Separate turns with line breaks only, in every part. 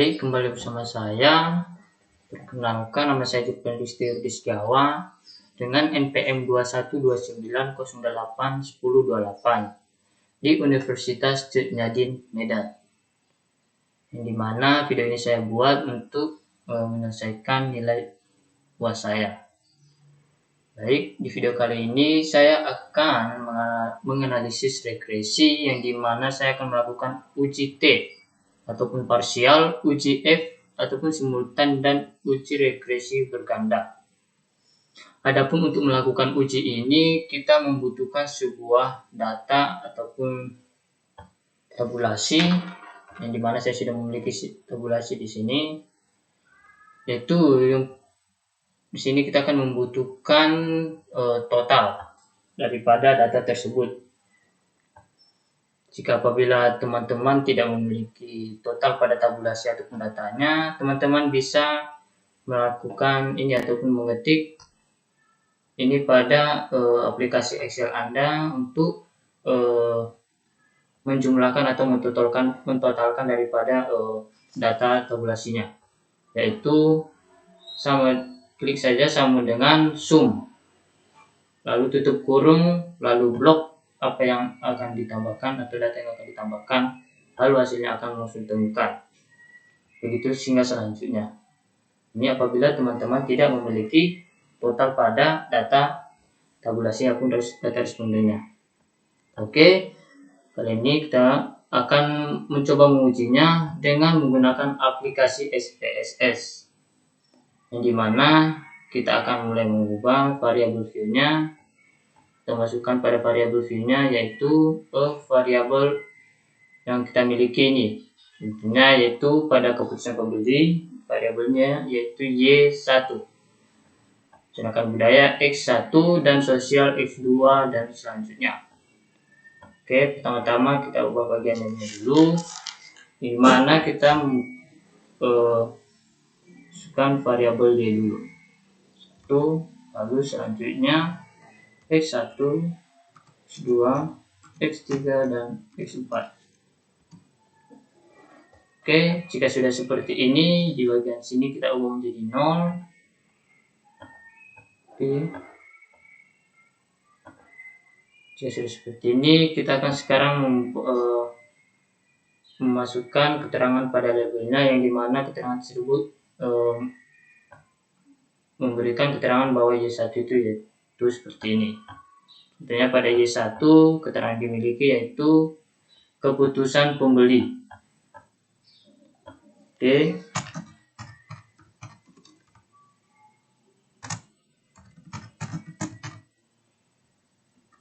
Baik, kembali bersama saya. Perkenalkan, nama saya Jupriandisti Rizkiawa dengan NPM 2129081028 di Universitas Cud Nyadin, Medan. Yang dimana video ini saya buat untuk menyelesaikan nilai UAS saya. Baik, di video kali ini saya akan menganalisis regresi yang dimana saya akan melakukan uji T ataupun parsial, uji F ataupun simultan, dan uji regresi berganda. Adapun untuk melakukan uji ini kita membutuhkan sebuah data ataupun tabulasi yang dimana saya sudah memiliki tabulasi di sini, yaitu di sini kita akan membutuhkan total daripada data tersebut. Jika apabila teman-teman tidak memiliki total pada tabulasi ataupun datanya, teman-teman bisa melakukan ini ataupun mengetik ini pada aplikasi Excel Anda untuk menjumlahkan atau mentotalkan daripada data tabulasinya, yaitu klik saja sama dengan sum, lalu tutup kurung, lalu blok apa yang akan ditambahkan atau data yang akan ditambahkan, lalu hasilnya akan langsung ditemukan. Begitu hingga selanjutnya. Ini apabila teman-teman tidak memiliki total pada data tabulasi ataupun data respondennya. Oke, kali ini kita akan mencoba mengujinya dengan menggunakan aplikasi SPSS, yang dimana kita akan mulai mengubah variabel view-nya. Kita masukkan pada variabel view-nya yaitu variabel yang kita miliki ini, tentunya yaitu pada keputusan pembeli variabelnya yaitu Y1, sedangkan budaya X1 dan sosial X2 dan selanjutnya. Oke, pertama-tama kita ubah bagian ini dulu, di mana kita masukkan variabel Y dulu 1, lalu selanjutnya X1, X2, X3, dan X4. Oke, jika sudah seperti ini, di bagian sini kita ubah menjadi 0. Oke. Jika sudah seperti ini, kita akan sekarang memasukkan keterangan pada labelnya, yang dimana keterangan tersebut memberikan keterangan bahwa Y1 itu seperti ini. Tentunya pada Y1 keterangan dimiliki yaitu keputusan pembeli. Oke.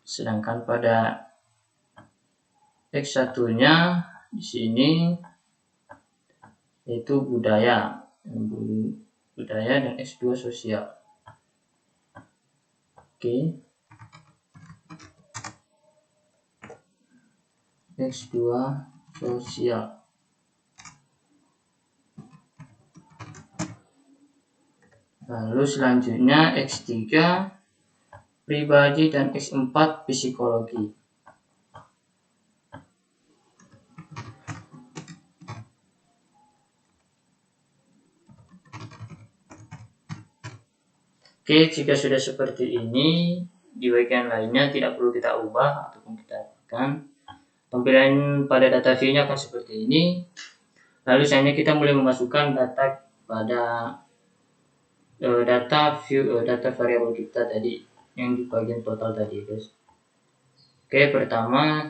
Sedangkan pada X1-nya di sini yaitu budaya dan X2 sosial. Oke. X2 sosial. Lalu selanjutnya X3 pribadi dan X4 psikologi. Oke, jika sudah seperti ini, di bagian lainnya tidak perlu kita ubah ataupun kita apakan. Tampilan pada data view-nya akan seperti ini. Lalu selanjutnya kita mulai memasukkan data pada data variabel kita tadi yang di bagian total tadi, guys. Oke, pertama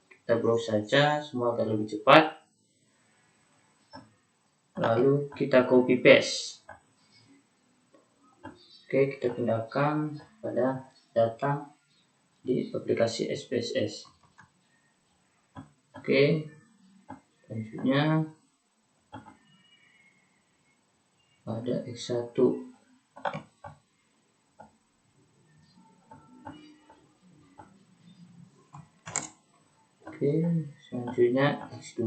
kita browse saja semua agar lebih cepat. Lalu kita copy paste. Oke, kita pindahkan pada data di aplikasi SPSS. Oke, selanjutnya pada X1. Oke, selanjutnya X2.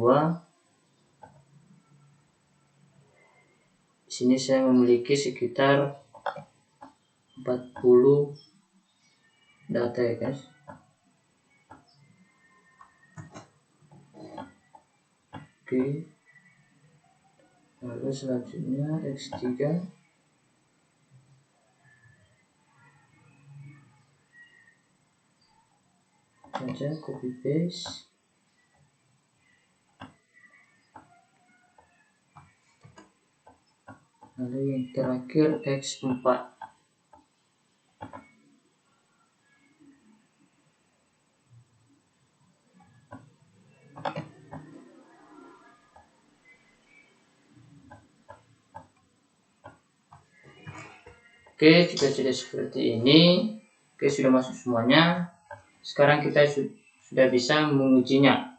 Di sini saya memiliki sekitar 40 data ya, guys. Oke. Lalu selanjutnya X3 saja copy paste. Lalu yang terakhir X4. Oke, jika sudah seperti ini, oke, sudah masuk semuanya. Sekarang kita sudah bisa mengujinya.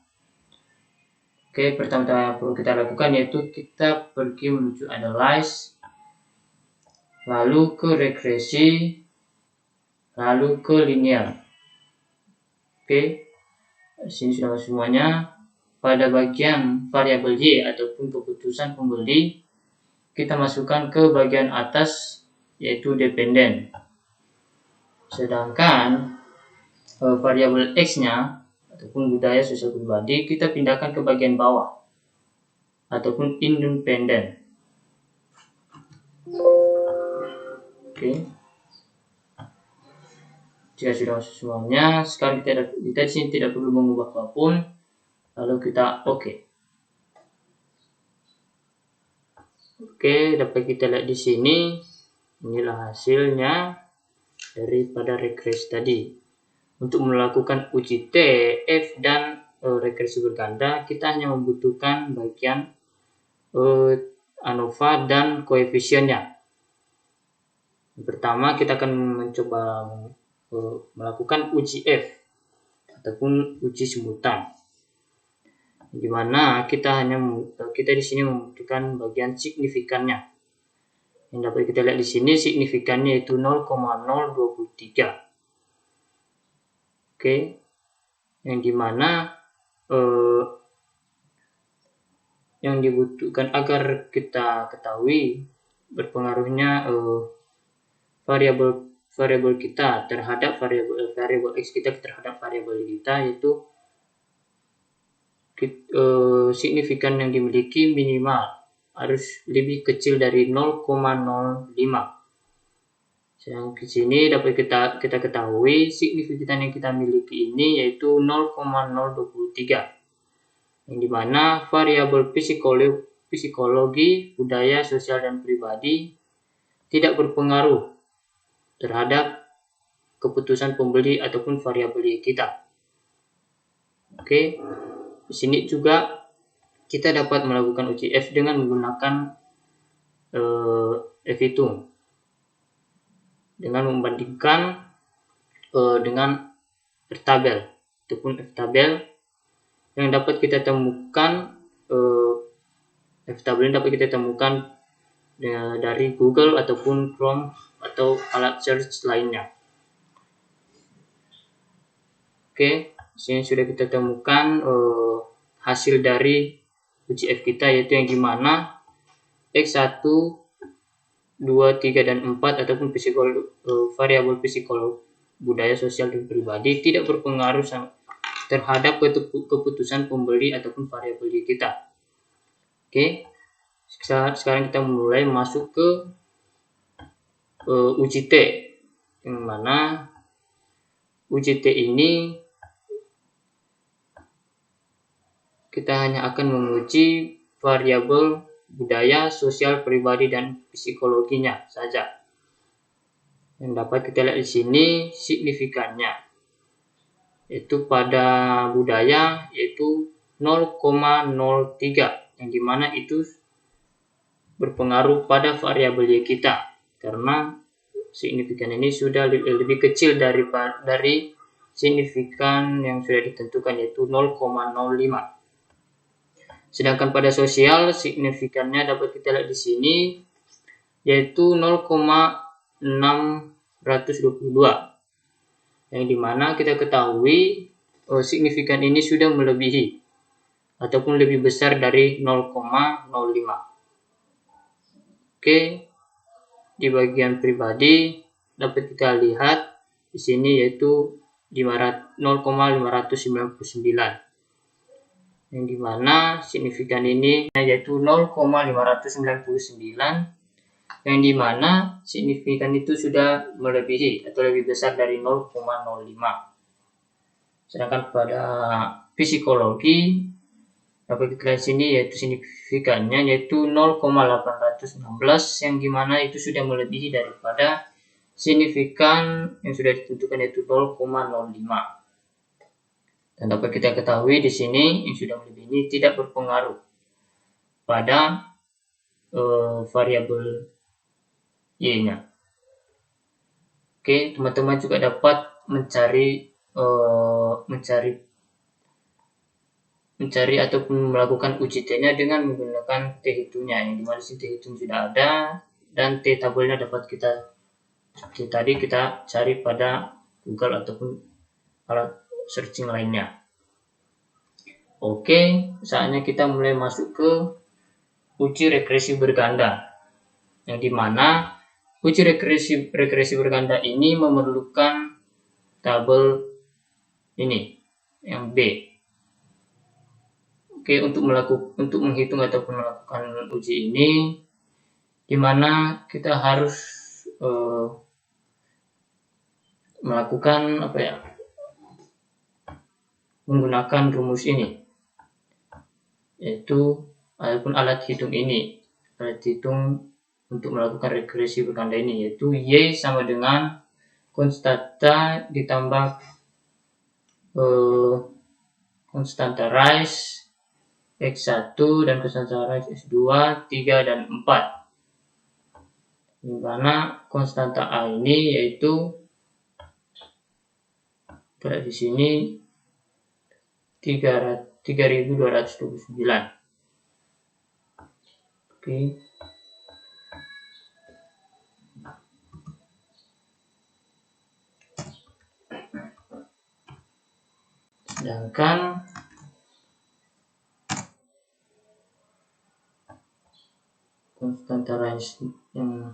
Oke, pertama-tama yang perlu kita lakukan yaitu kita pergi menuju analyze, lalu ke regresi, lalu ke linear. Oke, di sini sudah masuk semuanya. Pada bagian variabel Y ataupun keputusan pembeli, kita masukkan ke bagian atas yaitu dependen. Sedangkan variabel X-nya ataupun budaya sosial pribadi kita pindahkan ke bagian bawah ataupun independen. Oke. Jika sudah masuk semuanya, sekarang kita di sini tidak perlu mengubah apapun. Lalu kita oke. Oke, dapat kita lihat di sini. Inilah hasilnya daripada regresi tadi. Untuk melakukan uji T, F, dan regresi berganda, kita hanya membutuhkan bagian ANOVA dan koefisiennya. Pertama, kita akan mencoba melakukan uji F ataupun uji semutan, di mana kita di sini membutuhkan bagian signifikannya. Yang dapat kita lihat di sini signifikannya yaitu 0,023. Oke, yang dimana yang dibutuhkan agar kita ketahui berpengaruhnya variabel kita terhadap variabel X kita terhadap variabel kita, yaitu signifikan yang dimiliki minimal harus lebih kecil dari 0,05. Yang di sini dapat kita ketahui signifikan yang kita miliki ini yaitu 0,023, yang dimana variabel psikologi, budaya, sosial, dan pribadi tidak berpengaruh terhadap keputusan pembeli ataupun variabel kita. Oke, di sini juga kita dapat melakukan uji F dengan menggunakan F-hitung dengan membandingkan dengan F-tabel ataupun F-tabel yang dapat kita temukan. F-tabel dapat kita temukan dari Google ataupun Chrome atau alat search lainnya. Oke, sini sudah kita temukan hasil dari uji F kita, yaitu yang dimana X1, 2, 3, dan 4 ataupun variabel psikolog, budaya, sosial, dan pribadi tidak berpengaruh terhadap keputusan pembeli ataupun variabel kita. Oke, sekarang kita mulai masuk ke uji T, yang mana uji T ini kita hanya akan menguji variabel budaya, sosial, pribadi, dan psikologinya saja. Yang dapat kita lihat di sini signifikannya, yaitu pada budaya yaitu 0,03, yang dimana itu berpengaruh pada variabel Y kita, karena signifikan ini sudah lebih kecil dari signifikan yang sudah ditentukan yaitu 0,05. Sedangkan pada sosial signifikannya dapat kita lihat di sini yaitu 0,622, yang dimana kita ketahui signifikan ini sudah melebihi ataupun lebih besar dari 0,05. Oke, di bagian pribadi dapat kita lihat di sini yaitu 0,599. yang dimana signifikan ini yaitu 0,599, yang dimana signifikan itu sudah melebihi atau lebih besar dari 0,05. Sedangkan pada psikologi dapat kita lihat sini yaitu signifikannya yaitu 0,816, yang dimana itu sudah melebihi daripada signifikan yang sudah ditentukan yaitu 0,05. Dan dapat kita ketahui di sini yang sudah melebihi ini tidak berpengaruh pada variabel y-nya. Oke, teman-teman juga dapat mencari ataupun melakukan uji t-nya dengan menggunakan t-hitungnya, yang dimana sini t-hitung sudah ada dan t-tabelnya dapat kita tadi kita cari pada Google ataupun alat searching lainnya. Oke, saatnya kita mulai masuk ke uji regresi berganda, yang dimana uji regresi berganda ini memerlukan tabel ini yang B. Oke, untuk menghitung ataupun melakukan uji ini, dimana kita harus melakukan menggunakan rumus ini, yaitu ataupun alat hitung untuk melakukan regresi berganda ini, yaitu y sama dengan konstanta ditambah konstanta rise x1 dan konstanta rise x2, 3 dan 4, dimana konstanta a ini yaitu di sini 3229. Oke. Sedangkan konstanta range yang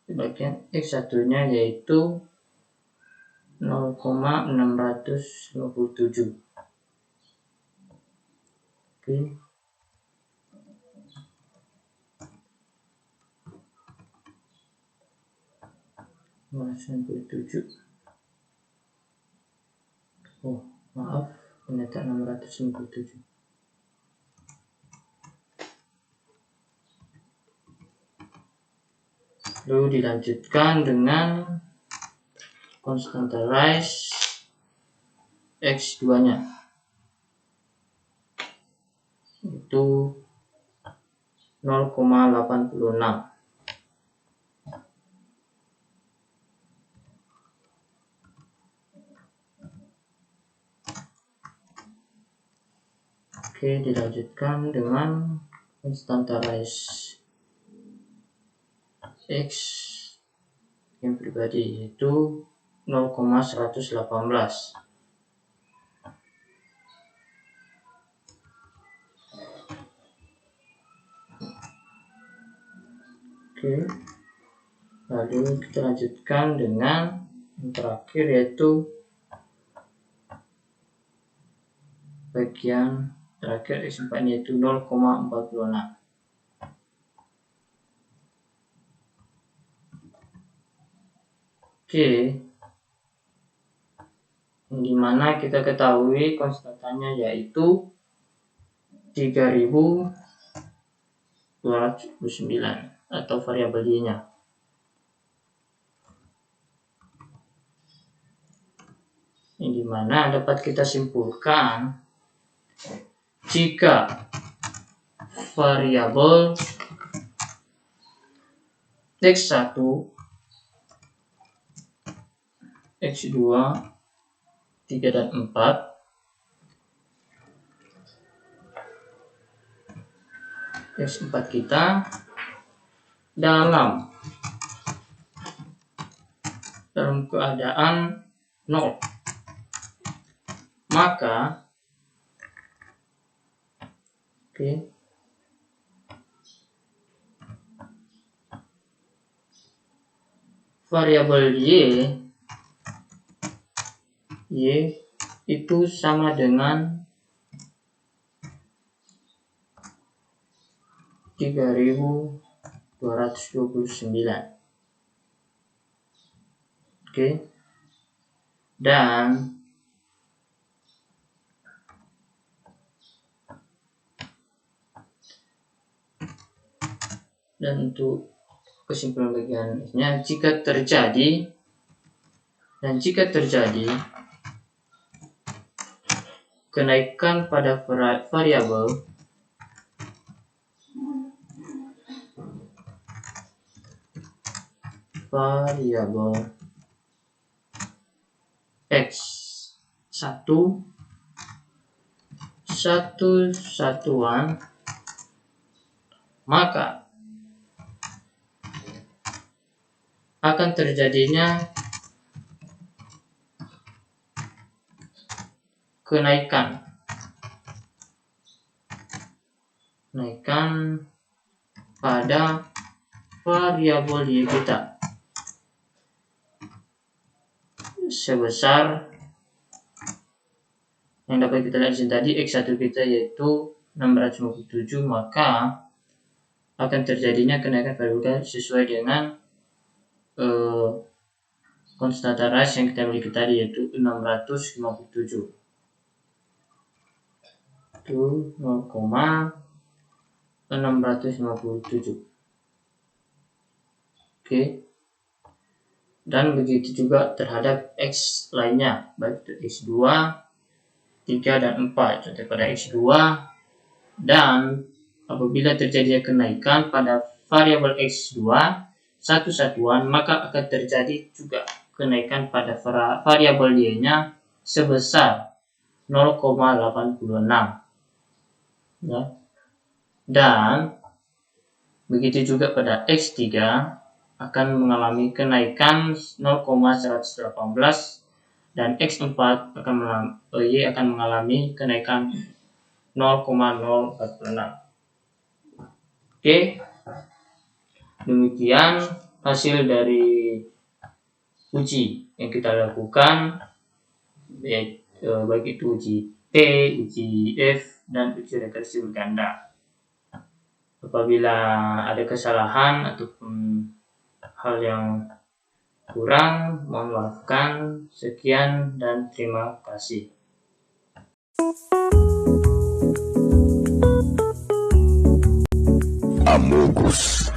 di bagian x1-nya yaitu 0,657. Oke. Oh, maaf, ternyata 697. Lalu dilanjutkan dengan konstanta rise x2-nya, itu 0,86. Oke, dilanjutkan dengan konstanta rise x yang pribadi yaitu 0,118. Oke, lalu kita lanjutkan dengan yang terakhir yaitu bagian terakhir x4 yaitu 0,46. Oke, dimana kita ketahui konstantanya yaitu 3229 atau variabel y-nya. Yang dimana dapat kita simpulkan jika variabel x1, x2, 3 dan 4 x4 kita dalam keadaan 0, maka variabel y itu sama dengan 3229. Oke. Dan untuk kesimpulan bagiannya, jika terjadi kenaikan pada variabel X1 satu satuan, maka akan terjadinya kenaikan pada variabel Y kita sebesar yang dapat kita lihat di sini tadi, X1 kita yaitu 657, maka akan terjadinya kenaikan variabel sesuai dengan konstanta ras yang kita miliki tadi, yaitu 657. Itu 0,657. Oke. Dan begitu juga terhadap X lainnya, baik itu X2, 3, dan 4. Contoh pada X2, dan apabila terjadi kenaikan pada variabel X2 satu satuan, maka akan terjadi juga kenaikan pada variabel Y-nya sebesar 0,86. Ya. Dan begitu juga pada X3 akan mengalami kenaikan 0,118, dan X4 Y akan mengalami kenaikan 0,046. Oke, demikian hasil dari uji yang kita lakukan, baik itu uji T, uji F, dan uji rekursi berganda. Apabila ada kesalahan ataupun hal yang kurang, mohon maafkan. Sekian dan terima kasih.
Amogus.